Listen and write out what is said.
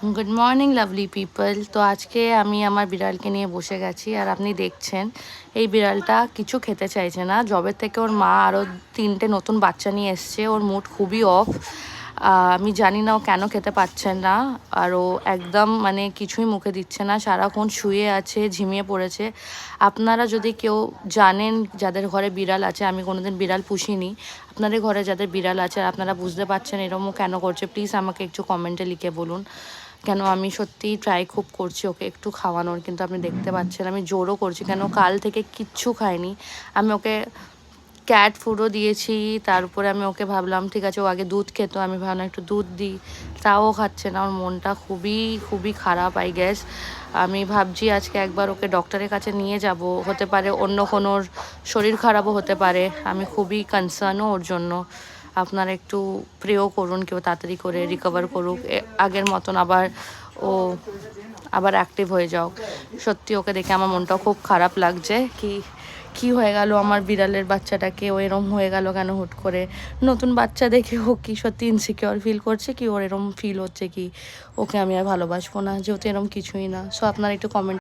Good morning lovely people. তো আজকে আমি আমার বিড়ালকে নিয়ে বসে গেছি, আর আপনি দেখছেন এই বিড়ালটা কিছু খেতে চাইছে না। জবের থেকে ওর মা আরও 3টে নতুন বাচ্চা নিয়ে এসছে। ওর মুড খুবই অফ। আমি জানি না ও কেন খেতে পাচ্ছে না। আর ও একদম মানে কিছুই মুখে দিচ্ছে না, সারাক্ষণ শুয়ে আছে, ঝিমিয়ে পড়েছে। আপনারা যদি কেউ জানেন যাদের ঘরে বিড়াল আছে, আমি কোনোদিন বিড়াল পুষিনি, আপনাদের ঘরে যাদের বিড়াল আছে আর আপনারা বুঝতে পারছেন এরকমও কেন করছে, প্লিজ আমাকে একটু কমেন্টে লিখে বলুন। কেন আমি সত্যিই ট্রাই খুব করছি ওকে একটু খাওয়ানোর, কিন্তু আপনি দেখতে পাচ্ছেন আমি জোরও করছি, কেন কাল থেকে কিচ্ছু খায়নি। আমি ওকে ক্যাট ফুডও দিয়েছি, তার উপরে আমি ওকে ভাবলাম ঠিক আছে ও আগে দুধ খেত, আমি ভাবলাম একটু দুধ দিই, তাও খাচ্ছে না। ওর মনটা খুবই খুবই খারাপ আই গেস। আমি ভাবছি আজকে একবার ওকে ডক্টরের কাছে নিয়ে যাব, হতে পারে অন্য কোনো শরীর খারাপও হতে পারে। আমি খুবই কনসার্নও ওর জন্য। আপনারা একটু প্রেও করুন কেউ তাড়াতাড়ি করে রিকভার করুক, আগের মতন ও আবার অ্যাক্টিভ হয়ে যাও। সত্যি ওকে দেখে আমার মনটাও খুব খারাপ লাগছে। কি হয়ে গেল আমার বিড়ালের বাচ্চাটাকে, ও এরম হয়ে গেল কেন হুট করে। নতুন বাচ্চা দেখে ও কি সত্যি ইনসিকিওর ফিল করছে, কি ওর এরম ফিল হচ্ছে কি ওকে আমি আর ভালোবাসবো না, যেহেতু এরম কিছুই না। সো আপনারা একটু কমেন্ট